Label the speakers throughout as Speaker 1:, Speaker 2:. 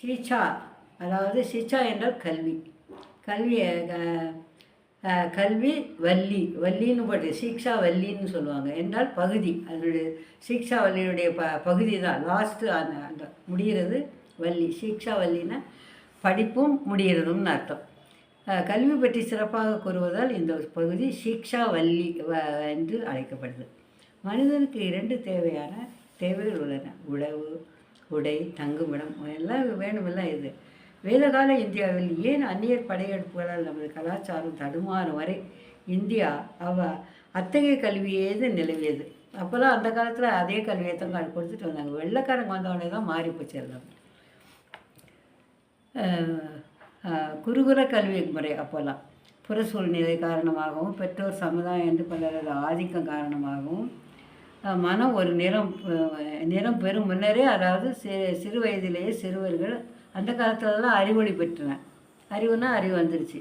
Speaker 1: ஷீச்சா, அதாவது ஷிச்சா என்றால் கல்வி. கல்வி கல்வி வள்ளி, வள்ளின்னு போட்டு சீக்ஷா வள்ளின்னு சொல்லுவாங்க. என்றால் பகுதி, அதனுடைய சீக்ஷா வள்ளியுடைய பகுதி தான் லாஸ்ட்டு. அந்த முடிகிறது வள்ளி. சீக்ஷா வள்ளின்னா படிப்பும் முடிகிறதும்னு அர்த்தம். கல்வி பற்றி சிறப்பாக கூறுவதால் இந்த பகுதி சீக்ஷா வள்ளி என்று அழைக்கப்படுது. மனிதனுக்கு 2 தேவையான தேவைகள் உள்ளன: உணவு, உடை, தங்குமிடம் எல்லாம் வேணுமில்ல. இது வேதகால இந்தியாவில் ஏன் அந்நியர் படையெடுப்புகளால் நமது கலாச்சாரம் தடுமாறும் வரை இந்தியா அத்தகைய கல்வியேது நிலவியது. அப்போல்லாம் அந்த காலத்தில் அதே கல்வியை தான் கொடுத்துட்டு வந்தாங்க. வெள்ளைக்காரங்க வந்தவொடனே தான் மாறி போச்சு எல்லாம். குருகுல கல்வி முறை அப்போல்லாம் புற சூழ்நிலை காரணமாகவும் பெற்றோர் சமுதாயம் என்று பலரது ஆதிக்கம் காரணமாகவும் மனம் ஒரு நிறம் பெறும் முன்னரே, அதாவது சிறு வயதிலேயே சிறுவர்கள் அந்த காலத்துலலாம் அறிவொளி பெற்றன. அறிவுனா அறிவு வந்துருச்சு.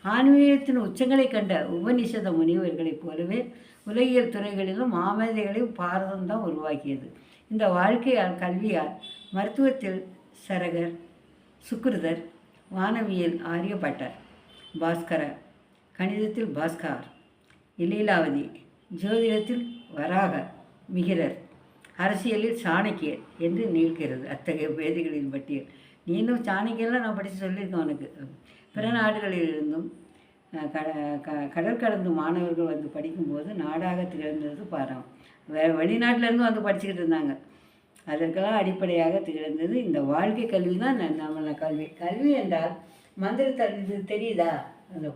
Speaker 1: ஆன்மீகத்தின் உச்சங்களை கண்ட உபநிஷத முனிவர்களைப் போலவே உலகியல் துறைகளிலும் மாமேதைகளையும் பாரதம் தான் உருவாக்கியது. இந்த வாழ்க்கையால் கல்வியால் மருத்துவத்தில் சரகர், சுக்ருதர், வானவியல் ஆரியபட்டர், பாஸ்கரர், கணிதத்தில் பாஸ்கர், லீலாவதி, ஜோதிடத்தில் வராகர், மிகிரர், அரசியலில் சாணக்கியர் என்று நீள்கிறது அத்தகைய பேதிகளின் பட்டியல். நீனும் சாணக்கியெல்லாம் நான் படித்து சொல்லியிருக்கேன் உனக்கு. பிற நாடுகளிலிருந்தும் கடல் கடந்து மாணவர்கள் வந்து படிக்கும்போது நாடாக திகழ்ந்தது பாரம். வெளிநாட்டிலேருந்து வந்து படிச்சுக்கிட்டு இருந்தாங்க. அதற்கெல்லாம் அடிப்படையாக திகழ்ந்தது இந்த வாழ்க்கை கல்வி தான். நம்ம கல்வி. கல்வி என்றால் மந்திரத்தால், இது தெரியுதா அந்த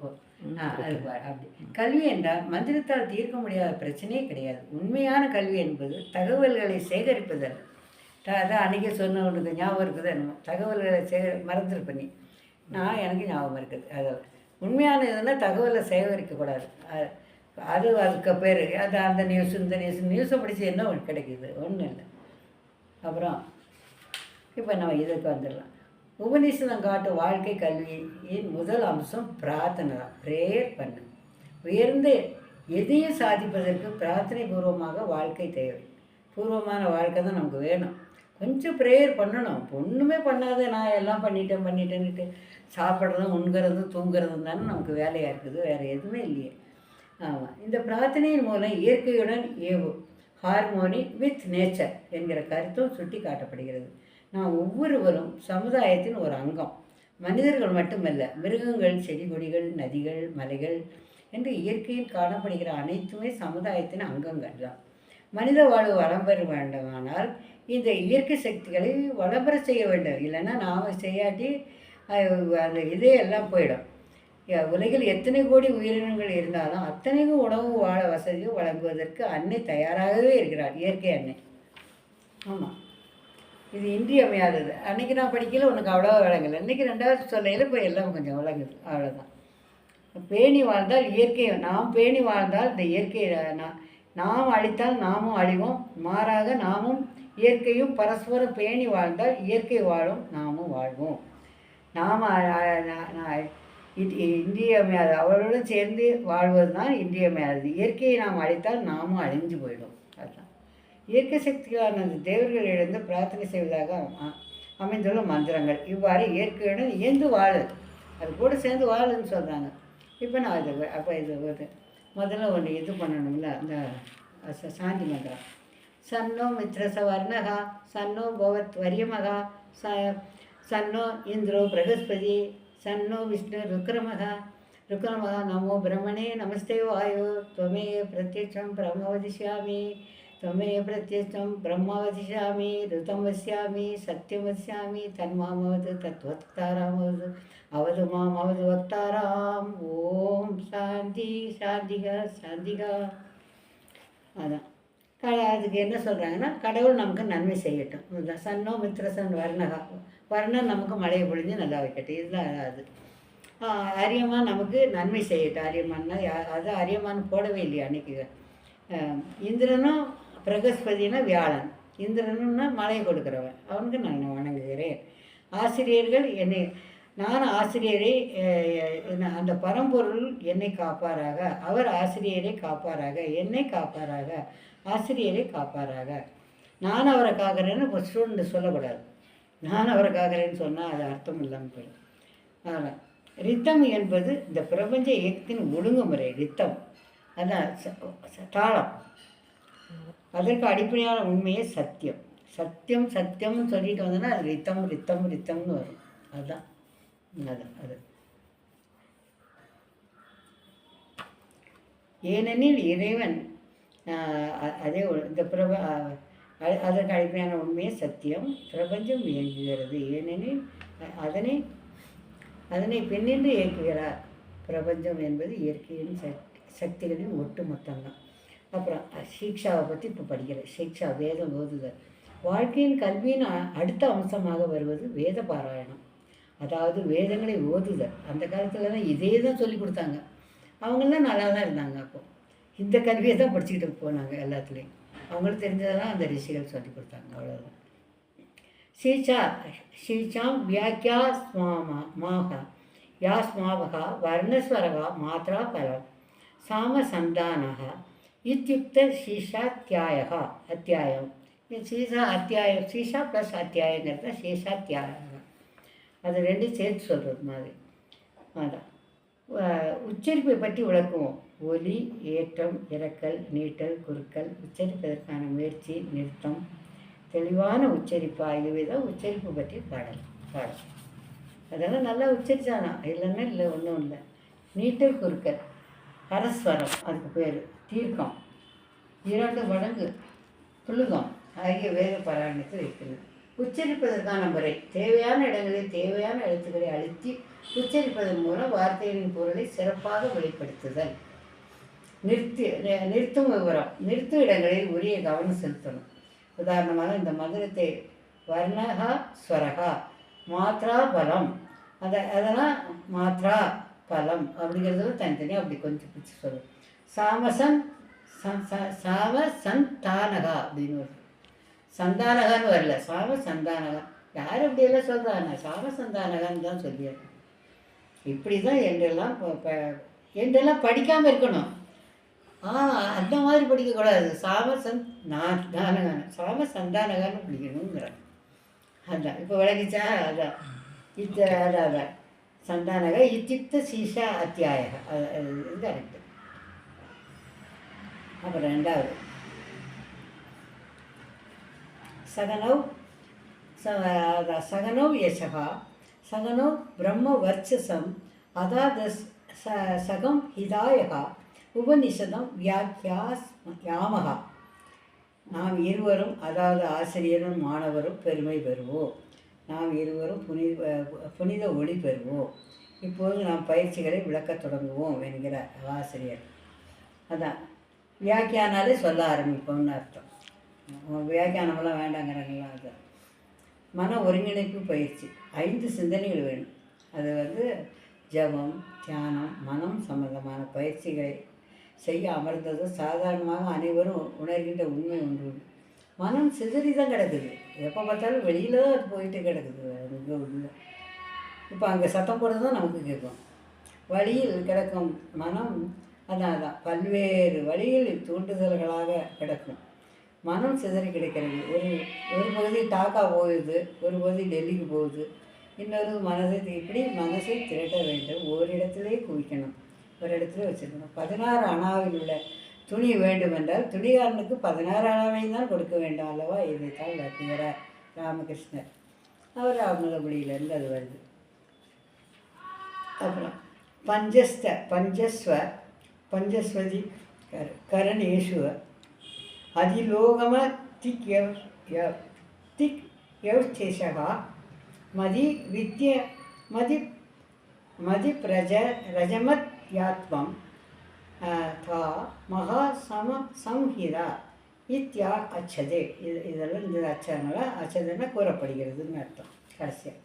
Speaker 1: அது அப்படி. கல்வி என்றால் மந்திரத்தால் தீர்க்க முடியாத பிரச்சனையே கிடையாது. உண்மையான கல்வி என்பது தகவல்களை சேகரிப்பதல்ல. அதான் அன்றைக்கி சொன்ன உனக்கு ஞாபகம் இருக்குது. என்ன தகவல்களை மறந்துருப்பண்ணி நான் எனக்கு ஞாபகம் இருக்குது. அதில் உண்மையான இதுன்னா தகவலை சேகரிக்கக்கூடாது. அதுக்கு பேர் அது அந்த நியூஸ் இந்த நியூஸை படித்து என்ன கிடைக்கிது? ஒன்றும் இல்லை. அப்புறம் இப்போ நம்ம இதுக்கு வந்துடலாம். உபநிஷதம் காட்டும் வாழ்க்கை கல்வியின் முதல் அம்சம் பிரார்த்தனை தான். ப்ரேயர் பண்ணு. உயர்ந்த எதையும் சாதிப்பதற்கு பிரார்த்தனை பூர்வமாக வாழ்க்கை தேவை. பூர்வமான வாழ்க்கை தான் நமக்கு வேணும். கொஞ்சம் ப்ரேயர் பண்ணணும். ஒன்றுமே பண்ணாத நான் எல்லாம் பண்ணிட்டேன்னுட்டு சாப்பிட்றதும் உண்கிறதும் தூங்குறதும் தானே நமக்கு வேலையாக இருக்குது. வேறு எதுவுமே இல்லையே. ஆமாம். இந்த பிரார்த்தனையின் மூலம் இயற்கையுடன் ஏவும் ஹார்மோனி வித் நேச்சர் என்கிற கருத்தும் சுட்டி காட்டப்படுகிறது. நாம் ஒவ்வொருவரும் சமுதாயத்தின் ஒரு அங்கம். மனிதர்கள் மட்டுமல்ல, மிருகங்கள், செடி கொடிகள், நதிகள், மலைகள் என்று இயற்கையில் காணப்படுகிற அனைத்துமே சமுதாயத்தின் அங்கங்கள் தான். மனித வாழ்வு வளம் பெற வேண்டுமானால் இந்த இயற்கை சக்திகளை வளம்பெற செய்ய வேண்டும். இல்லைன்னா நாம் செய்யாட்டி அந்த இதே எல்லாம் போயிடும். உலகில் எத்தனை கோடி உயிரினங்கள் இருந்தாலும் அத்தனைக்கும் உணவு வாழ வசதியும் வழங்குவதற்கு அன்னை தயாராகவே இருக்கிறார், இயற்கை அன்னை. ஆமாம், இது இன்றியமையாதது. அன்றைக்கி நான் படிக்கல, உனக்கு அவ்வளோவா விளங்கலை. இன்றைக்கி 2வது சொல்லையில் இப்போ எல்லாம் கொஞ்சம் விளங்குது. அவ்வளோதான். பேணி வாழ்ந்தால் இயற்கையை நாம் பேணி வாழ்ந்தால் இந்த இயற்கையை நாம் அழித்தால் நாமும் அழிவோம். மாறாக நாமும் இயற்கையும் பரஸ்பரம் பேணி வாழ்ந்தால் இயற்கை வாழும், நாமும் வாழ்வோம். நாம் இன்றியமையாது. அவர்களுடன் சேர்ந்து வாழ்வது தான் இன்றியமையாதது. இயற்கையை நாம் அழித்தால் நாமும் அழிஞ்சு போயிடும். அதுதான் இயற்கை சக்திகளானது தேவர்களிடந்து பிரார்த்தனை செய்வதாக அமைந்துள்ள மந்திரங்கள். இவ்வாறு இயற்கையுடன் இயந்து வாழு, அது கூட சேர்ந்து வாழுன்னு சொல்கிறாங்க. இப்போ நான் இது அப்போ இது முதல்ல ஒன்று இது பண்ணணும்ல, அந்த சாந்தி மந்திரம். சன்னோ மித்ரச வர்ணகா சன்னோ பவத் வரியமகா சன்னோ இந்திரோ பிரகஸ்பதி சன்னோ விஷ்ணு ருக்ரமகா நமோ பிரம்மணே நமஸ்தே வாயு त्वमे प्रत्यक्षं ब्रह्मवदिष्यामि त्वमेव प्रत्यक्षं ब्रह्मवदिष्यामि ऋतं वक्ष्यामि सत्यं वक्ष्यामि तन्मामवतु तद्वक्तारामवतु अवधु माम् अवधु वक्ताराम. ஓம் சாந்தி சாந்திகா சாந்திகா. அதான் அதுக்கு என்ன சொல்கிறாங்கன்னா, கடவுள் நமக்கு நன்மை செய்யட்டும். சன்னோ மித்ரசன் வர்ணகா, வர்ணம் நமக்கு மழையை பொழிஞ்சு நல்லா வைக்கட்டும். இதுதான் அது. அரியமான் நமக்கு நன்மை செய்யட்டும். அரியமான்னா அது அரியமான் போடவே இல்லையா அன்றைக்கி. இந்திரனும் பிரகஸ்பதினா வியாழன். இந்திரனும்னா மழையை கொடுக்குறவன், அவனுக்கு நான் வணங்குகிறேன். ஆசிரியர்கள் நான் ஆசிரியரை அந்த பரம்பொருள் என்னை காப்பாராக, அவர் ஆசிரியரை காப்பாராக, என்னை காப்பாராக, ஆசிரியரை காப்பாராக. நான் அவரை காக்கிறேன்னு ஸ்டூடெண்ட் சொல்லக்கூடாது. நான் அவரை காக்கிறேன்னு சொன்னால் அது அர்த்தம் இல்லாமல் போயிடும். அதனால் ரித்தம் என்பது இந்த பிரபஞ்ச இயக்கத்தின் ஒழுங்குமுறை. ரித்தம் அதான் தாளம். அதற்கு அடிப்படையான உண்மையே சத்தியம். சத்தியம் சத்தியம்னு சொல்லிட்டு வந்தோன்னா அது ரித்தம் ரித்தம் ரித்தம்னு வரும். அதுதான் அது. ஏனெனில் இறைவன் அதே இந்த அதற்கு அடிப்படையான உண்மையே சத்தியம். பிரபஞ்சம் இயங்குகிறது ஏனெனில் அதனை பெண்ணின்று இயக்குகிறார். பிரபஞ்சம் என்பது இயற்கையின் சக்திகளின் ஒட்டு மொத்தம்தான். அப்புறம் சீக்ஷாவை பற்றி இப்போ படிக்கிறேன். சீக்ஷா வேதம் ஓதுதல். வாழ்க்கையின் கல்வியின் அடுத்த அம்சமாக வருவது வேத பாராயணம், அதாவது வேதங்களை ஓதுதல். அந்த காலத்தில் தான் இதே தான் சொல்லி கொடுத்தாங்க. அவங்களாம் நல்லா தான் இருந்தாங்க. அப்போ இந்த கல்வியை தான் படிச்சுக்கிட்டு போனாங்க எல்லாத்துலேயும். அவங்களுக்கு தெரிஞ்சதெல்லாம் அந்த ரிஷிகள் சொல்லி கொடுத்தாங்க. அவ்வளோதான். ஷீச்சாம் வியாக்கியா ஸ்மாமாக யா ஸ்மாவகா வர்ணஸ்வரகா மாத்ரா பலம் சாமசந்தானக இத்தியுக்த சீஷாத்தியாயகா அத்தியாயம். சீஷா அத்தியாயம், சீஷா ப்ளஸ் அத்தியாயங்கிறது சீஷாத்தியாயம். அது ரெண்டும் சேர்த்து சொல்கிறது மாதிரி. அதான் உச்சரிப்பை பற்றி விளக்குவோம். ஒலி, ஏற்றம், இறக்கல், நீட்டல், குறுக்கல், உச்சரிப்பதற்கான முயற்சி, நிறுத்தம், தெளிவான உச்சரிப்பு ஆகியவை தான் உச்சரிப்பு பற்றி பாடல். அதெல்லாம் நல்லா உச்சரித்தானா, இல்லைன்னா இல்லை, ஒன்றும் இல்லை. நீட்டல், குறுக்கல், பரஸ்வரம் அதுக்கு பேர், தீர்க்கம், 2 மடங்கு புழுகம் ஆகிய வேத பாராயணத்தை வைக்கிறது. உச்சரிப்பதற்கான முறை. தேவையான இடங்களில் தேவையான எழுத்துக்களை அழுத்தி உச்சரிப்பதன் மூலம் வார்த்தைகளின் பொருளை சிறப்பாக வெளிப்படுத்துதல். நிறுத்தும் விவரம். நிறுத்தும் இடங்களில் உரிய கவனம் செலுத்தணும். உதாரணமாக இந்த மந்திரத்தை வர்ணகா ஸ்வரகா மாத்ரா பலம், அதெல்லாம் மாத்ரா பலம் அப்படிங்கிறத தனித்தனியாக அப்படி கொஞ்சம் பிடிச்சி சொல்லும். சாமசந்தானகா அப்படின்னு வருது. சந்தானகான்னு வரல, சாமசந்தானகா. யார் அப்படியெல்லாம் சொல்கிறாங்க? சாமசந்தானகான்னு தான் சொல்லியாரு. இப்படி தான் என்றெல்லாம் படிக்காமல் இருக்கணும். அந்த மாதிரி படிக்கக்கூடாது. சாமசந்தானகான சாமசந்தானகான்னு படிக்கணுங்கிறாங்க. அதான் இப்போ விளங்கிச்சா? அதான் அதான் சந்தானக இத்தியுக்த சீஷா அத்தியாய. அது கரெக்டு. அப்புறம் 2வது சகனவ் யசகா சகனவ் பிரம்ம வர்ச்சசம் அதாதஸ் சகம் ஹிதாயகா உபனிஷதம் வியாக்கியாமகா. நாம் இருவரும், அதாவது ஆசிரியரும் மாணவரும் பெருமை பெறுவோம். நாம் இருவரும் புனித ஒளி பெறுவோம். இப்போது நாம் பயிற்சிகளை விளக்கத் தொடங்குவோம் என்கிறார் ஆசிரியர். அதான் வியாக்கியானாலே சொல்ல ஆரம்பிப்போம்னு அர்த்தம். வியாக்கியானமெல்லாம் வேண்டாங்கிறாங்களா? அதுதான் மன ஒருங்கிணைப்பு பயிற்சி. 5 சிந்தனைகள் வேணும். அது ஜபம், தியானம், மனம் சம்பந்தமான பயிற்சிகளை செய்ய அமர்ந்தது சாதாரணமாக அனைவரும் உணர்கின்ற உண்மை ஒன்று. மனம் சிதறி தான் கிடக்குது. எப்போ பார்த்தாலும் வெளியில் தான் அது போயிட்டு கிடக்குது. அங்கே உள்ள இப்போ அங்கே சத்தம் போடுறது தான் நமக்கு கேட்கும். வழியில் கிடக்கும் மனம் அதான் பல்வேறு வழிகளில் தூண்டுதல்களாக கிடக்கும். மனம் சிதறி கிடைக்கிறது. ஒரு பகுதி டாக்கா போகுது, ஒரு பகுதி டெல்லிக்கு போகுது, இன்னொரு மனசை திரட்ட வேண்டும். ஒரு இடத்துலேயே குவிக்கணும், ஒரு இடத்துல வச்சுருக்கணும். 16 அணாவில் உள்ள துணி வேண்டுமென்றால் துணிகாரனுக்கு 16 அணாவையும் தான் கொடுக்க வேண்டும் அல்லவா? இதைத்தான் விளக்குகிறார் ராமகிருஷ்ணர். அவர் அவங்களபடியிலேருந்து அது வருது. அப்புறம் பஞ்சஸ்வதி கரணேஷுவ அதிலோகம திக் யவ்சேஷகா மதி ரஜமத் யாத்வம் தா மகா சம்ஹிதா இத்யா அச்சதே. இதெல்லாம் இந்த அச்சதென கூறப்படுகிறதுன்னு அர்த்தம். கடைசியாக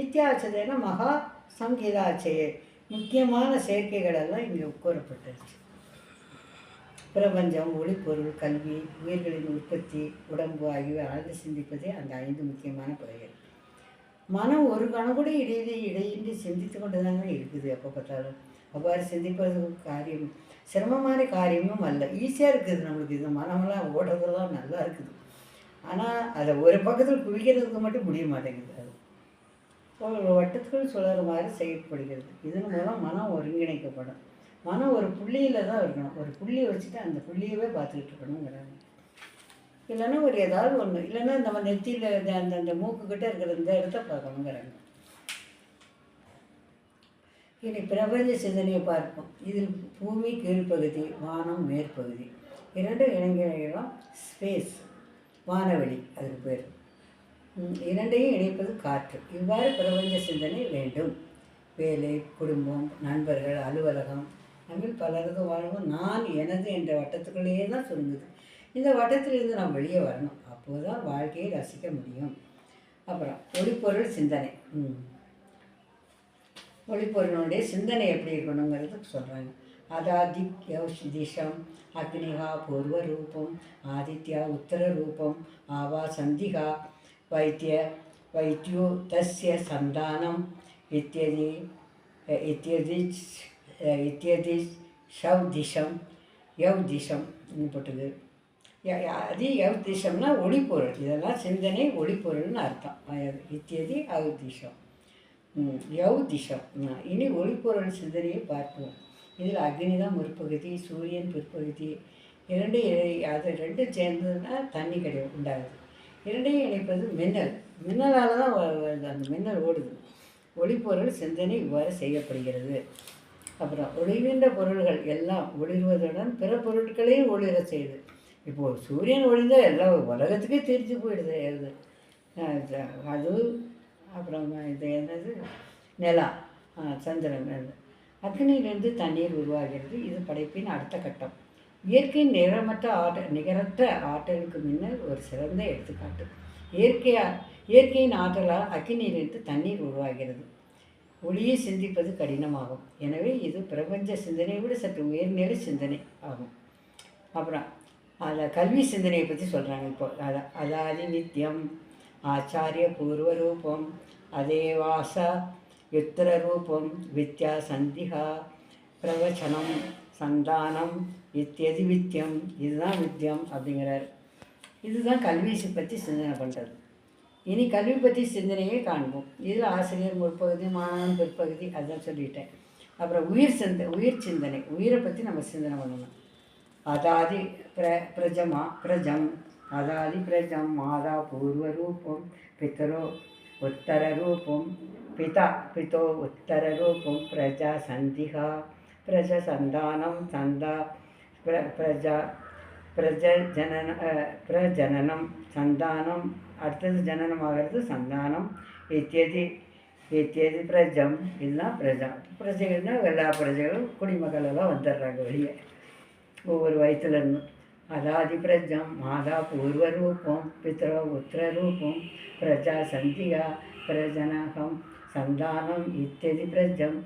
Speaker 1: இத்யா அச்சதேனா மகா சம்ஹிதா அச்சயே. முக்கியமான சேர்க்கைகளெல்லாம் இங்கே கூறப்பட்டுருச்சு. பிரபஞ்சம், ஒளிப்பொருள், கல்வி, உயிர்களின் உற்பத்தி, உடம்பு ஆகியவை ஆழ்ந்து சிந்திப்பதே அந்த 5 முக்கியமான பகுதிகள். மனம் ஒரு கணம் கூட இடையின்றி சிந்தித்து கொண்டு தானே இருக்குது. எப்போ பார்த்தாலும் அவ்வாறு சிந்திப்பது சிரமமான காரியமும் அல்ல, ஈஸியாக இருக்குது நம்மளுக்கு. இந்த மனமெல்லாம் ஓடுறதெல்லாம் நல்லா இருக்குது. ஆனால் அதை ஒரு பக்கத்தில் குவிக்கிறதுக்கு மட்டும் முடிய மாட்டேங்குது. அது ஒரு வட்டத்துக்குள் சுழற மாதிரி செயல்படுகிறது. இதன் மூலம் மனம் ஒருங்கிணைக்கப்படும். மனம் ஒரு புள்ளியில் தான் இருக்கணும். ஒரு புள்ளியை வச்சுட்டு அந்த புள்ளியவே பார்த்துக்கிட்டு இருக்கணுங்கிறாங்க. இல்லைன்னா ஒரு ஏதாவது ஒன்று, இல்லைன்னா நம்ம நெத்தியில் அந்த அந்த மூக்குக்கிட்ட இருக்கிற இந்த இடத்த பார்க்கணுங்கிறாங்க. இனி பிரபஞ்ச சிந்தனையை பார்ப்போம். இதில் பூமி கீழ்ப்பகுதி, வானம் மேற்பகுதி, இரண்டும் இணைகிறோம். ஸ்பேஸ், வானவெளி அதுக்கு பேர். இரண்டையும் இணைப்பது காற்று. இவ்வாறு பிரபஞ்ச சிந்தனை வேண்டும். வேலை, குடும்பம், நண்பர்கள், அலுவலகம், நம்ம பலரது வாழ்வும் நான் எனது என்ற வட்டத்துக்குள்ளேயே தான் சுருங்குது. இந்த வட்டத்திலிருந்து நாம் வெளியே வரணும். அப்போது தான் வாழ்க்கையை ரசிக்க முடியும். அப்புறம் ஒளிப்பொருள் சிந்தனை. ஒளிப்பொருளுடைய சிந்தனை எப்படி இருக்கணுங்கிறது சொல்கிறாங்க. அதாதிக் யௌஷிதிஷம் அக்னிகா பூர்வ ரூபம் ஆதித்யா உத்தர ரூபம் ஆவா சந்திகா வைத்தியோ தஸ்ய சந்தானம் இத்தியதி இத்தியதி இத்தியதி ஷவ்திஷம் யவ்திஷம் போட்டுது. அது யவ்திஷம்னா ஒளிப்பொருள். இதெல்லாம் சிந்தனை ஒளிப்பொருள்னு அர்த்தம். இத்தியதி அவ்திஷம் யவ்திஷம். இனி ஒளிப்பொருள் சிந்தனையை பார்ப்போம். இதில் அக்னி தான் முற்பகுதி, சூரியன் பிற்பகுதி. அது ரெண்டும் சேர்ந்ததுன்னா தண்ணி கிடையாது உண்டாகுது. இரண்டையும் இணைப்பது மின்னல். மின்னலால் தான் அந்த மின்னல் ஓடுது. ஒளிப்பொருள் சிந்தனை இவ்வாறு செய்யப்படுகிறது. அப்புறம் ஒளிர்கின்ற பொருள்கள் எல்லாம் ஒளிர்வதுடன் பிற பொருட்களையும் ஒளிர செய்யுது. இப்போது சூரியன் ஒளிந்தால் எல்லா உலகத்துக்கே தெரிஞ்சு போயிடுது. அது அப்புறம் இது என்னது நிலா, சந்திரன். அக்னியிலிருந்து தண்ணீர் உருவாகிறது. இது படைப்பின் அடுத்த கட்டம். இயற்கையின் நிகரற்ற ஆற்றலுக்கு முன்னர் ஒரு சிறந்த எடுத்துக்காட்டு. இயற்கையின் ஆற்றலால் அக்னியிலிருந்து தண்ணீர் உருவாகிறது. ஒளியை சிந்திப்பது கடினமாகும். எனவே இது பிரபஞ்ச சிந்தனையை விட சற்று உயர்நிலை சிந்தனை ஆகும். அப்புறம் அதில் கல்வி சிந்தனையை பற்றி சொல்கிறாங்க. இப்போ அதாதி நித்தியம் ஆச்சாரிய பூர்வ ரூபம் அதேவாச யுத்தர ரூபம் வித்யா சந்திகா பிரவச்சனம் சந்தானம் இத்தியதி வித்தியம். இதுதான் வித்தியம் அப்படிங்கிறார். இதுதான் கல்வி பற்றி சிந்தனை பண்ணுறது. இனி கல்வி பற்றி சிந்தனையை காண்போம். இதில் ஆசிரியர் முற்பகுதி, மாணவன் பிற்பகுதி, அதான் சொல்லிட்டேன். அப்புறம் உயிர் சிந்தனை. உயிரை பற்றி நம்ம சிந்தனை பண்ணணும். அதாதி பிரஜம் அதாதி பிரஜம் மாதா பூர்வ ரூபம் பிதரோ உத்தர ரூபம் பிதோ உத்தர ரூபம் பிரஜா சந்திகா பிரஜ சந்தானம் சந்தா பிரஜனனம் சந்தானம். அடுத்தது ஜனனம் ஆகிறது சந்தானம். இத்தியதி பிரஜம். இதுதான் பிரஜா. பிரஜைகள்னால் எல்லா பிரஜைகளும் குடிமக்கள் எல்லாம் வந்துடுறாங்க வெளியே ஒவ்வொரு வயசுலேருந்து. அதாதி பிரஜம் மாதா பூர்வ ரூபம் பித்ரோ உத்தர ரூபம் பிரஜா சந்திகா பிரஜனகம் சந்தானம் இத்தியதி பிரஜம்.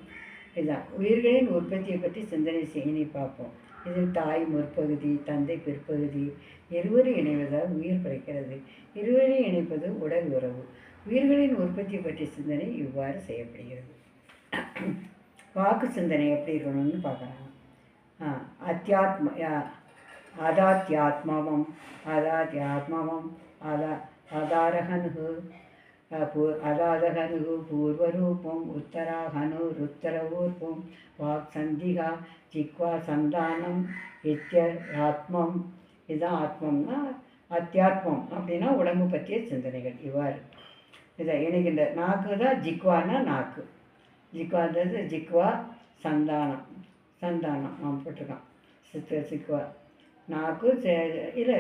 Speaker 1: இதுதான் உயிர்களின் உற்பத்தியை பற்றி சிந்தனை செய்ய பார்ப்போம். இதில் தாய் முற்பகுதி, தந்தை பிற்பகுதி, இருவரும் இணைவதால் உயிர் பிறக்கிறது. இருவரையும் இணைப்பது உடல் உறவு. உயிர்களின் உற்பத்தியை பற்றிய சிந்தனை இவ்வாறு செய்யப்படுகிறது. வாக்கு சிந்தனை எப்படி இருக்கணும்னு பார்க்குறாங்க. அதாத்யாத்மவம் அதாரகனு அதாதகனு பூர்வரூபம் உத்தராகனுருத்தரூபம் வாக் சந்திகா ஜிக்வா சந்தானம் ஆத்மம். இதுதான் ஆத்மம்னா அத்தியாத்மம் அப்படின்னா உடம்பு பற்றிய சிந்தனைகள். இவ்வாறு இதை இணைகின்ற நாக்கு தான் ஜிக்வானா நாக்கு. ஜிக்வான்றது ஜிக்வா சந்தானம் போட்டிருக்கான். சிக்வா நாக்கு இல்லை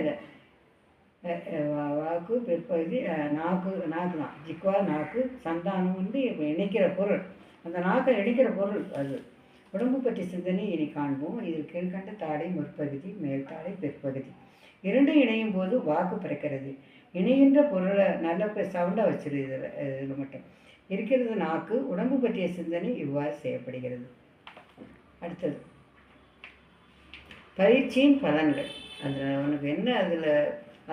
Speaker 1: வாக்கு பிற்பகுதி நாக்கு தான் ஜிக்வா நாக்கு. சந்தானம் வந்து இணைக்கிற பொருள், அந்த நாக்கை இணைக்கிற பொருள். அது உடம்பு பற்றி சிந்தனை இனி காண்போம். இதில் கீழ்கண்ட தாடை முற்பகுதி, மேல் தாடை பிற்பகுதி. இரண்டும் இணையும் போது வாக்கு பிறக்கிறது. இணைகின்ற பொருளை நல்ல சவுண்டாக வச்சிரு. இதில் மட்டும் இருக்கிறது நாக்கு. உடம்பு பற்றிய சிந்தனை இவ்வாறு செய்யப்படுகிறது. அடுத்தது பயிற்சியின் பலன்கள். அதில் உனக்கு என்ன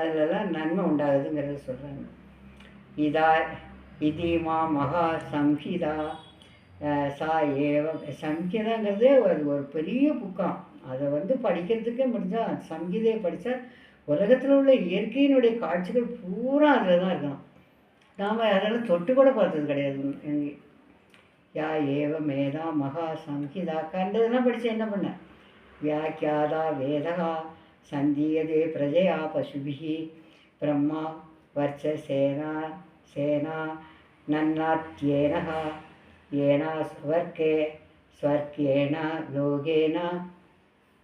Speaker 1: அதிலெல்லாம் நன்மை உண்டாகுதுங்கிறத சொல்கிறாங்க. இதீமா மகா சம்ஹிதா சா ஏவ. சம்ஹிதாங்கிறதே அது ஒரு பெரிய புக்கம். அதை வந்து படிக்கிறதுக்கே முடிஞ்சால் சம்ஹிதையை படித்தா உலகத்தில் உள்ள இயற்கையினுடைய காட்சிகள் பூரா அதில் தான் இருக்கணும். நாம் அதெல்லாம் தொட்டு கூட பார்த்தது கிடையாது. எங்கே யா ஏவ மேதா மகா சம்ஹிதா கண்டதெல்லாம் படித்து என்ன பண்ண? வியாக்கியாதா வேதா சந்தீயதே பிரஜயா பசுபிஹி பிரம்மா வர்ச்ச சேனா சேனா நன்னாத்யேன ஏனா ஸ்வர்க்கே ஸ்வர்க்கேன லோகேன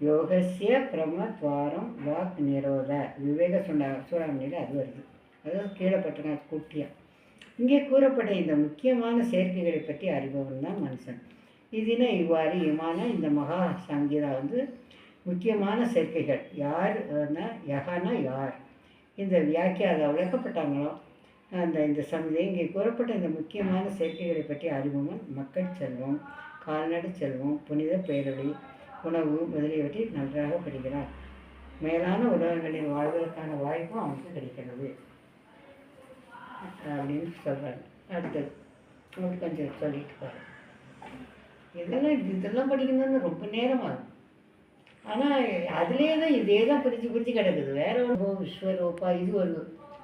Speaker 1: யோகசிய பிரம்மத்வாரம் வாக் நிரோத விவேக சூடாமணியில் அது வருது. அதாவது கீழே பட்டிருக்காங்க குட்டியாக. இங்கே கூறப்பட்ட இந்த முக்கியமான சேர்க்கைகளை பற்றி அறிபவன் தான் மனுஷன். இதுனா இவ்வாறு இமான இந்த மகா சங்கீதா முக்கியமான சேர்க்கைகள் யார் யகனா யார் இந்த வியாக்கியாத விளக்கப்பட்டாங்களோ இந்த சங்கீதை இங்கே கூறப்பட்ட இந்த முக்கியமான சேர்க்கைகளை பற்றி அறிபவன் மக்கள் செல்வம், கால்நடை செல்வம், புனித பேரொழி, உணவு முதலியவற்றை நன்றாக படிக்கிறான். மேலான உலகங்களில் வாழ்வதற்கான வாய்ப்பும் அவனுக்கு கிடைக்கிறது அப்படின்னு சொல்கிறாங்க. அடுத்தது உங்களுக்கு கொஞ்சம் சொல்லிட்டு பாரு. இதெல்லாம் படிக்கணும்னு ரொம்ப நேரம் ஆகும். ஆனால் அதுலேயே தான் இதே தான் பிரித்து கிடக்குது. வேற ஒரு விஸ்வரூபா இது ஒரு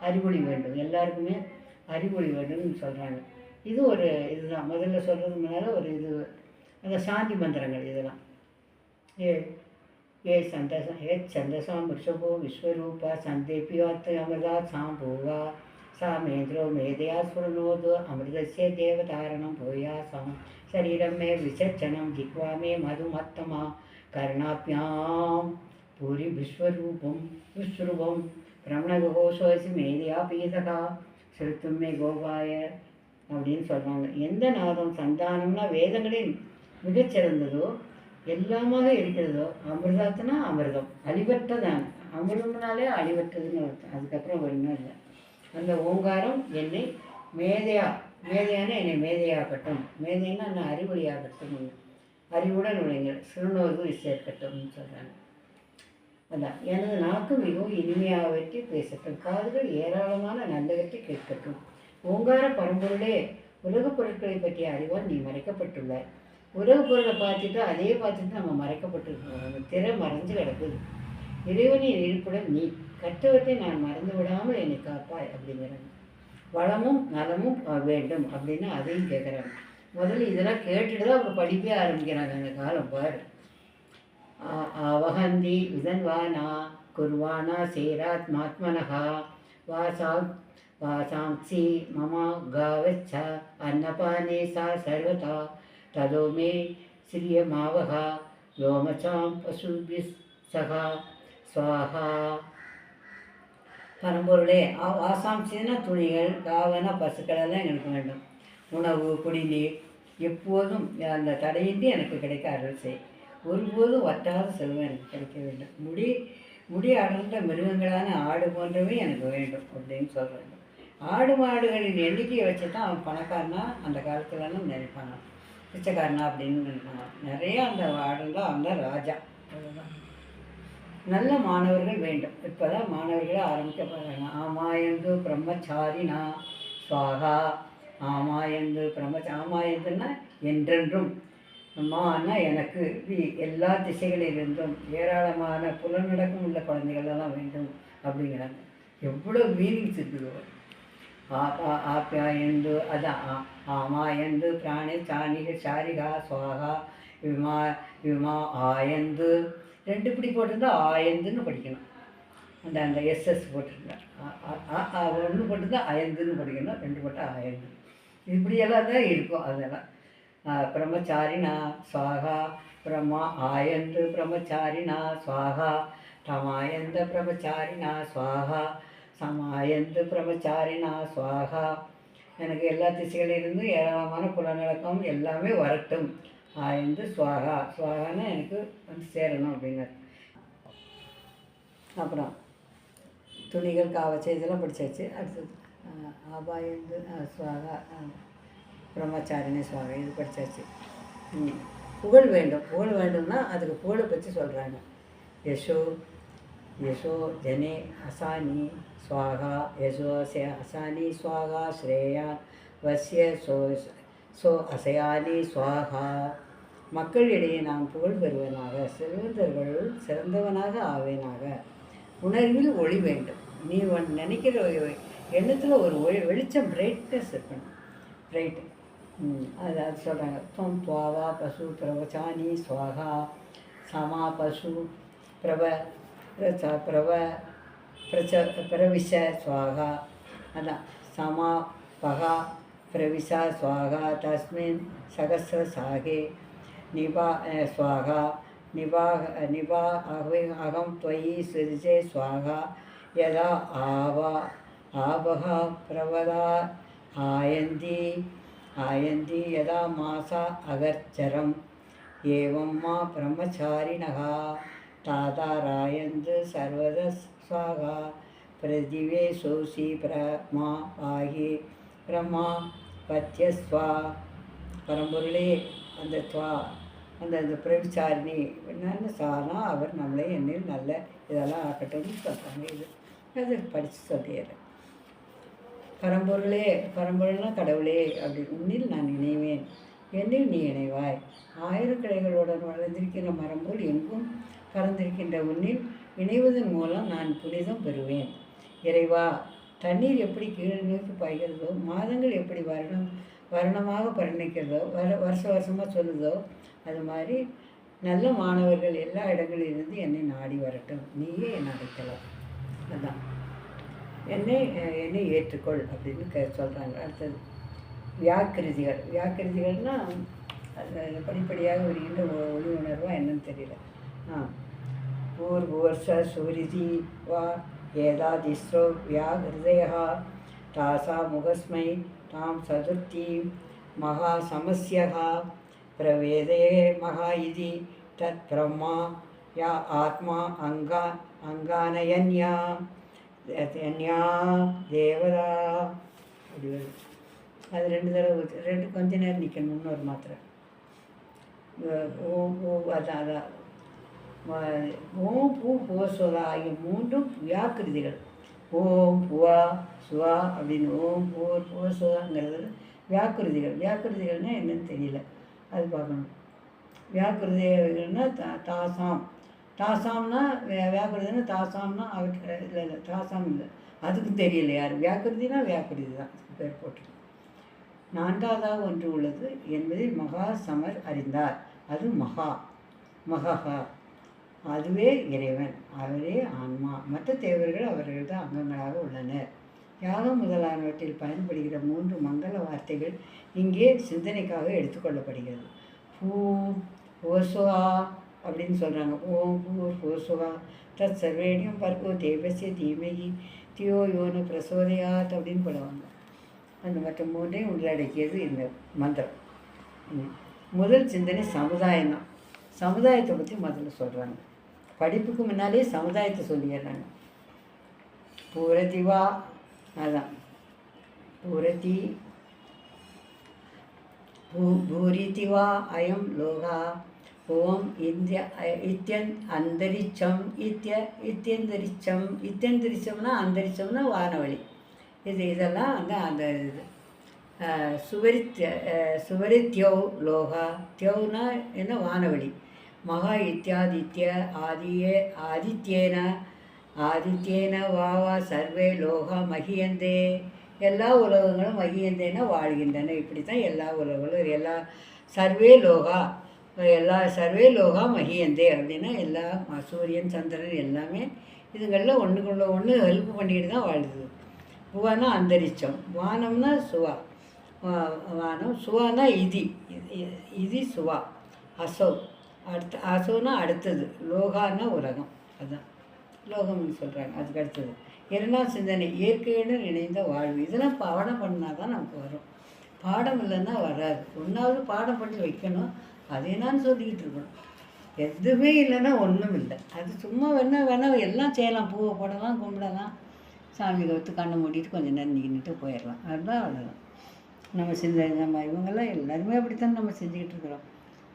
Speaker 1: அறிவொளி வேண்டும், எல்லாருக்குமே அறிவொளி வேண்டும்னு சொல்கிறாங்க. இது ஒரு இதுதான் முதல்ல சொல்கிறது முன்னால் ஒரு இது அந்த சாந்தி மந்திரங்கள் இதெல்லாம். ये छन्दसां वृषभो विश्वरूपा सन्देप्योऽथ अमृता साम्भूवा सामेन्द्रो मेधया स्फुरनोद अमृतस्य देवतारणं भूयासां शरीरं मे विसर्जनं जिह्वा मे मधुमत्तमा कर्णाभ्यां पूरि विश्वरूपं பிரமணகோஷோசி மேதியா பீதகா செலுத்தும் மே கோபாய அப்படின்னு சொல்கிறாங்க. எந்த நாதம் சந்தானம்னா வேதங்களில் மிகச்சிறந்ததோ எல்லாமாக இருக்கிறதோ அமிர்தத்துனா அமிர்தம் அழிவற்றதான். அமிர்தம்னாலே அழிவற்றதுன்னு அர்த்தம். அதுக்கப்புறம் ஒன்றும் இல்லை. அந்த ஓங்காரம் என்னை மேதையான என்னை மேதையாகட்டும், மேதைன்னா என்ன அறிவொளியாகட்டும், அறிவுடன் நுழைங்கள் சிறுநோது சேர்க்கட்டும்னு சொல்கிறாங்க. அதான் எனது நாக்கு மிகவும் இனிமையாகவற்றை பேசட்டும், காதுகள் ஏராளமான நல்லவற்றை கேட்கட்டும். ஓங்கார பரம்பொருளே உலகப் பொருட்களை பற்றிய அறிவால் நீ மறைக்கப்பட்டுள்ளாய். உலக பொருளை பார்த்துட்டு அதே பார்த்துட்டு நம்ம மறைக்கப்பட்டிருக்கோம். நம்ம திரை மறைஞ்சு கிடக்குது. இறைவனின் இருப்புடன் நீ கற்றவற்றை நான் மறந்து விடாமல் என்னை காப்பாய் அப்படிங்கிறாங்க. வளமும் நலமும் வேண்டும் அப்படின்னு அதையும் கேட்குறாங்க. முதல்ல இதெல்லாம் கேட்டுட்டு தான் அவங்க படிப்பே ஆரம்பிக்கிறாங்க. அந்த காலம் பாரு. அவஹந்தி விதன்வானா குர்வானா சேராத்மாத்மனஹா வாசாம்சி மமா காவச்ச அன்னபானே சா சர்வதா ததோ மே ஸ்ரீயமாவகா யோமசாம் பசுபி சகா ஸ்வாஹா. பரம்பொருளே வாசாம்சின்னா துணிகள், காவனா பசுக்களெல்லாம் எனக்கு வேண்டும். உணவு குடிநீர் எப்போதும் அந்த தடையின்றி எனக்கு கிடைக்க அருள் செய். ஒருபோதும் வற்றாத செல்வம் எனக்கு கிடைக்க வேண்டும். முடி அடர்ந்த மிருகங்களான ஆடு போன்றவை எனக்கு வேண்டும் அப்படின்னு சொல்கிறாங்க. ஆடு மாடுகளின் எண்ணிக்கையை வச்சு தான் அவன் பணக்காரனா அந்த காலத்துலலாம் நினைப்பாங்க, பிச்சைக்காரனா அப்படின்னு நினைப்பாங்க. நிறைய அந்த ஆடுங்களாம் அவன் தான் ராஜா. அதுதான் நல்ல மாணவர்கள் வேண்டும். இப்போ தான் மாணவர்களே ஆரம்பிக்க போகிறாங்க. ஆமாயந்து பிரம்மச்சாரினா சுவாகா. ஆமாயந்து ஆமாயந்துன்னா என்றென்றும், அம்மானா எனக்கு எல்லா திசைகளிலிருந்தும் ஏராளமான புலநடக்கம் உள்ள குழந்தைகளெல்லாம் வேண்டும் அப்படிங்கிறாங்க. எவ்வளோ மீனிங்ஸ் இருக்குது. ஆப்யாயந்து அதான் ஆமாயந்து பிராணி சாரிகா சுவாகா விமா ஆயந்து. ரெண்டு இப்படி போட்டிருந்தா ஆயந்துன்னு படிக்கணும். அந்த எஸ்எஸ் போட்டிருந்தா ஒன்று போட்டிருந்தா அயந்துன்னு படிக்கணும். ரெண்டு போட்டால் ஆயந்து. இப்படியெல்லாம் தான் இருக்கும். அதெல்லாம் பிரம்மச்சாரினா சுவாகா பிரம்மா ஆயந்து பிரம்மச்சாரினா சுவாகா தமாயந்த பிரம்மச்சாரினா சுவாகா சமாயந்து பிரம்மச்சாரினா சுவாகா. எனக்கு எல்லா திசைகளிலிருந்தும் ஏராளமான புலநடக்கம் எல்லாமே வரட்டும். ஆயந்து சுவாகா. சுவாகான்னு எனக்கு சேரணும் அப்படிங்கிறது. அப்புறம் துணிகள் காவச்சை இதெல்லாம் படித்தாச்சு. அடுத்தது ஆபாயந்து சுவாகா பிரம்மச்சாரினி சுவாகா இது படித்தாச்சு. புகழ் வேண்டும். புகழ் வேண்டும்னா அதுக்கு புகழை பற்றி சொல்கிறாங்க. யசோ ஜனே அசானி சுவாகா யசோசே அசானி சுவாகா ஸ்ரேயா வசிய சோ அசயானி சுவாகா. மக்களிடையே நான் புகழ் பெறுவனாக, செல்வந்தர்களுள் சிறந்தவனாக ஆவேனாக. உணர்வில் ஒளி வேண்டும். நீ நினைக்கிற எண்ணத்தில் ஒரு வெளிச்சம், பிரைட்னஸ் இருக்கணும். ரைட்டு. அது சொல்கிறாங்க. துவம் துவாவா பசு பிரவச்சானி ஸ்வாகா சமா பசு பிரப பிரப பிரவிச ஸ்வாகா. அதான் சமா பகா பிரவிசா ஸ்வாகா தஸ்மின் சகசிர சாகே நிபா ஸ்வாகா நிபா அகம் त्वयि सिरजे स्वाहा यदा आबहा प्रवदा आयन्ति यदा मासा अगर्चरम् एवं मा ब्रह्मचारिणः तादारायन्त सर्वदा स्वाहा प्रतिवे सोऽसि ब्रह्मा पाहि ब्रह्मा पत्यस्वा. பரம்பொருளே அந்த துவா அந்த பிரவிச்சாரிணி என்னென்னு சானா அவர் நம்மளை என்னில் நல்ல இதெல்லாம் ஆக்கட்டும்னு சொல்கிறாங்க. இது அது படித்து சொல்லிடுறேன். பரம்பொருள்னா கடவுளே அப்படி உன்னில் நான் இணைவேன், என்னில் நீ இணைவாய். 1000 கிளைகளுடன் வளர்ந்திருக்கிற மரம்போல் எங்கும் பறந்திருக்கின்ற உன்னில் இணைவதன் மூலம் நான் புனிதம் பெறுவேன். இறைவா, தண்ணீர் எப்படி கீழே நோக்கி பாய்கிறதோ, மாதங்கள் எப்படி வருணமாக பரிணக்கிறதோ, வருஷமாக சொல்லுதோ, அது மாதிரி நல்ல மாணவர்கள் எல்லா இடங்களிலிருந்து என்னை நாடி வரட்டும், நீயே என்னை அழைக்கலாம். அதுதான் என்னை ஏற்றுக்கொள் அப்படின்னு சொல்கிறாங்க. அடுத்தது வியாக்கிருதிகள்னால் அது படிப்படியாக வருகின்ற ஒளி உணர்வாக என்னன்னு தெரியல. பூர்வர்ஷ சூரிதி வா ஏதாதிஸ்ரோ வியாகிருதயா தாசா முகஸ்மை தாம் சதுர்த்தீம் மகா சமஸ்யா பிரவேதே மகா இதி தத் பிரம்மா யா ஆத்மா அங்கானயன்யா தேவதா. அப்படி வருது. அது 2 தடவை 2 கொஞ்ச நேரம் நிற்கணும். இன்னொரு மாத்திரை அதான் ஓம் பூ புவசுவதா ஆகிய 3 வியாக்கிருதிகள். ஓம் புவா சுவா அப்படின்னு ஓம் பூ புவசுவாங்கிறது வியாக்கிருதிகள்னால் என்னன்னு தெரியல, அது பார்க்கணும். வியாக்கிருதிகள்னால் தாசாம்னா வியாக்கிருதினா தாசாம்னா இல்லை தாசாம் இல்லை, அதுக்கும் தெரியல யார். வியாக்கிருதினா வியாக்கிருதி தான் பேர் போட்டு. 4வதாக ஒன்று உள்ளது என்பதை மகா சமர் அறிந்தார். அது மகா அதுவே இறைவன், அவரே ஆன்மா. மற்ற தேவர்கள் அவர்கள்தான் அங்கங்களாக உள்ளனர். யாகம் முதலானவற்றில் பயன்படுகிற 3 மங்கள வார்த்தைகள் இங்கே சிந்தனைக்காக எடுத்துக்கொள்ளப்படுகிறது. பூ ஓசுவா அப்படின்னு சொல்கிறாங்க. ஓம் பூர் ஓசுவா தத் சர்வேணியம் பர்கோ தேவசிய தீமகி தியோ யோனு பிரசோதயாத் அப்படின்னு போடுவாங்க. அந்த மற்ற 3ஐயும் உள்ளடக்கியது இந்த மந்திரம். முதல் சிந்தனை சமுதாயம் தான். சமுதாயத்தை பற்றி முதல்ல சொல்கிறாங்க. படிப்புக்கு முன்னாலே சமுதாயத்தை சொல்லிடுறாங்க. பூரதிவா அதான் பூரிதிவா அயம் லோகா ஓம் இத்தியன் அந்தரிச்சம் இத்தியந்தரிச்சம்னா அந்தரிச்சம்னா வானவழி. இதெல்லாம் வந்து அந்த இது சுவரித்யௌ லோகா. தியௌனா என்ன வானவழி. மகா இத்தியாதித்ய ஆதித்யேன வாவா சர்வே லோகா மகியந்தே. எல்லா உலகங்களும் மகியந்தேன்னா வாழ்கின்றன. இப்படி தான் எல்லா உலகங்களும் சர்வே லோகா மகியந்தே அப்படின்னா எல்லா சூரியன் சந்திரன் எல்லாமே இதுங்களில் ஒன்றுக்குள்ள ஒன்று ஹெல்ப் பண்ணிக்கிட்டு தான் வாழுது. புவானா அந்தரிச்சம், வானம்னா சுவா, வானம் சுவானா இது சுவா, அசோனா அடுத்தது, லோகானா உலகம். அதுதான் லோகம்னு சொல்கிறாங்க. அதுக்கு அடுத்தது 2ஆம் சிந்தனை இயற்கையுடன் இணைந்த வாழ்வு. இதெல்லாம் பாடம் பண்ணால் தான் நமக்கு வரும். பாடம் இல்லைன்னா வராது. 1வது பாடம் பண்ணி வைக்கணும். அது என்னான்னு சொல்லிக்கிட்டு இருக்கணும். எதுவுமே இல்லைன்னா ஒன்றும் இல்லை. அது சும்மா வேணா எல்லாம் செய்யலாம். பூவை போடலாம், கும்பிடலாம், சாமி கவுத்து கண்ணை மூடிட்டு கொஞ்சம் நேரம் நின்றுட்டு போயிடலாம். அதுதான் அவ்வளோதான் நம்ம நம்ம இவங்கெல்லாம் எல்லாருமே அப்படித்தான் நம்ம செஞ்சுக்கிட்டு இருக்கிறோம்.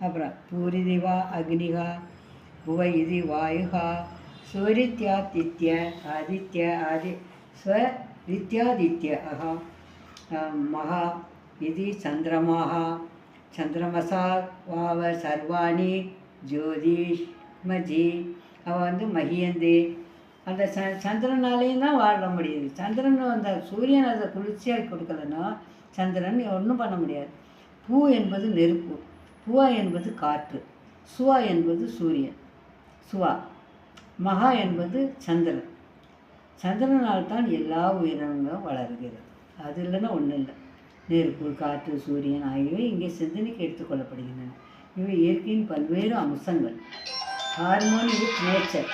Speaker 1: அப்புறம் பூரிதிவா அக்னிகா புவ இது வாயுகா ஸ்வரித்யாதித்ய ஸ்வரித்யாதித்ய மகா இது சந்திரமசா வாவ சர்வாணி ஜோதிஷ்மஜி அவ வந்து மகியந்தே அந்த சந்திரனாலேயும் தான் வாழ முடியுது. சந்திரன் அந்த சூரியன் அதை குளிர்ச்சியாக கொடுக்கலன்னா சந்திரன் ஒன்றும் பண்ண முடியாது. பூ என்பது நெருப்பு, புவா என்பது காற்று, சுவா என்பது சூரியன், சுவா, மகா என்பது சந்திரன். சந்திரனால் தான் எல்லா உயிரினங்களும் வளர்கிறது. அது இல்லைன்னா ஒன்றும் இல்லை. நெருப்பு, காற்று, சூரியன் ஆகியவை இங்கே சிந்தனைக்கு எடுத்துக்கொள்ளப்படுகின்றன. இவை இயற்கையின் பல்வேறு அம்சங்கள். Harmony with nature,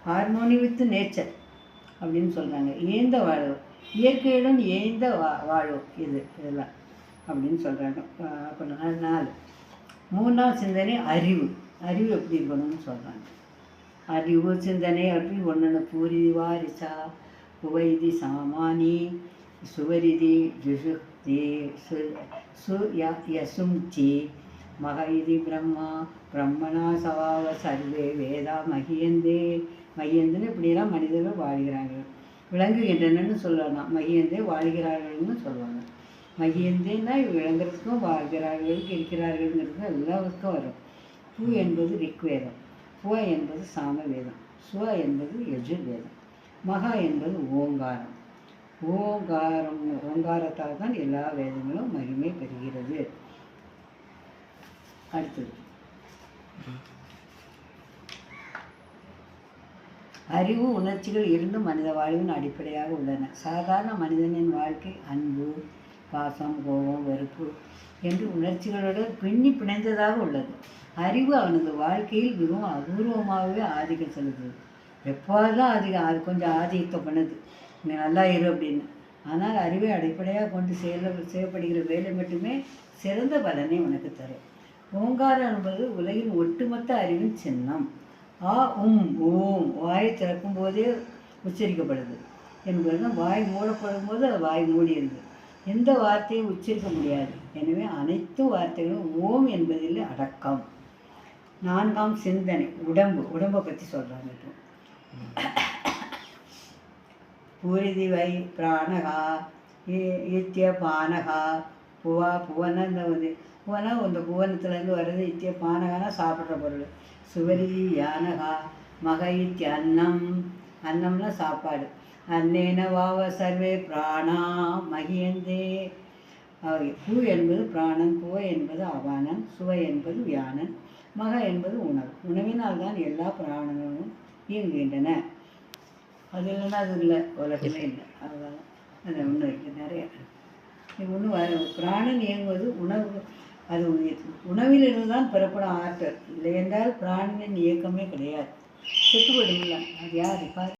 Speaker 1: harmony with nature அப்படின்னு சொல்கிறாங்க. ஏந்த வாழ்வு, இயற்கையுடன் ஏந்த வாழ்வு இதெல்லாம் அப்படின்னு சொல்கிறாங்க. அப்புறம் 4 3ஆம் சிந்தனை அறிவு. அறிவு எப்படி இருக்கணும்னு சொல்கிறாங்க. அறிவு சிந்தனை அப்படி ஒன்று பூரி வாரிசா புவைதி சாமானி சுவரிதி ஜுஷுக்தி யசும்சி மகைதி பிரம்மா பிரம்மணா சவாவ சர்வே வேதா மகியந்தே. மகியந்துன்னு இப்படியெல்லாம் மனிதர்கள் வாழ்கிறாங்க, விளங்குகின்றனன்னு சொல்லலாம். மகியந்தே வாழ்கிறார்கள்னு சொல்லுவாங்க. மகியந்தேன்னா விளங்குறதுக்கும் வாழ்கிறார்களுக்கு இருக்கிறார்கள்ங்கிறது எல்லாருக்கும் வரும். பூ என்பது ரிக்வேதம், புவா என்பது சாமவேதம், சுவா என்பது யஜுர்வேதம், மகா என்பது ஓங்காரம். ஓங்காரத்தால் தான் எல்லா வேதங்களும் மகிமை பெறுகிறது. அடுத்தது அறிவு, உணர்ச்சிகள் இரண்டும் மனித வாழ்வின் அடிப்படையாக உள்ளன. சாதாரண மனிதனின் வாழ்க்கை அன்பு, பாசம், கோபம், வெறுப்பு என்று உணர்ச்சிகளோடு பிணைந்ததாக உள்ளது. அறிவு அவனது வாழ்க்கையில் மிகவும் அபூர்வமாகவே ஆதிக்கம் செலுத்துது. எப்போது தான் அது கொஞ்சம் ஆதிக்கத்தை பண்ணுது, நீ நல்லா இரு அப்படின்னு. ஆனால் அறிவை அடிப்படையாக கொண்டு செய்யப்படுகிற வேலை மட்டுமே சிறந்த பலனை உனக்கு தரும். ஓங்காரம் என்பது உலகின் ஒட்டுமொத்த அறிவின் சின்னம். ஓம் வாயை திறக்கும் போதே உச்சரிக்கப்படுது என்பது. வாய் மூடப்படும் போது அது வாய் மூடியது. எந்த வார்த்தையும் உச்சரிக்க முடியாது. எனவே அனைத்து வார்த்தைகளும் ஓம் என்பதில் அடக்கம். 4ஆம் சிந்தனை உடம்பை பற்றி சொல்கிறாங்க. இப்போ பூரிதி வை பிராணகா இத்திய பானகா புவா. புவனா இந்த புவனத்துலேருந்து வர்றது. இத்திய பானகானா சாப்பிட்ற பொருள். சுவரிதி யானகா மக இத்திய அன்னம். அன்னம்னா சாப்பாடு. அன்னேன வாவ சர்வே பிராணா மகியந்தே. பூ என்பது பிராணன், புவ என்பது அபானன், சுவை என்பது வியானன், மக என்பது உணவு. உணவினால் தான் எல்லா பிராணங்களும் இயங்குகின்றன. அது இல்லைன்னா அது இல்லை, உலகமே இல்லை. அதுதான் அது ஒன்று இருக்குது. நிறைய ஒன்று பிராணன் இயங்குவது உணவு. அது உணவிலிருந்து தான் பெறப்படும் ஆற்றல். இல்லை என்றால் பிராணனின் இயக்கமே கிடையாது. செத்து போயிடுங்களா? அது யார்?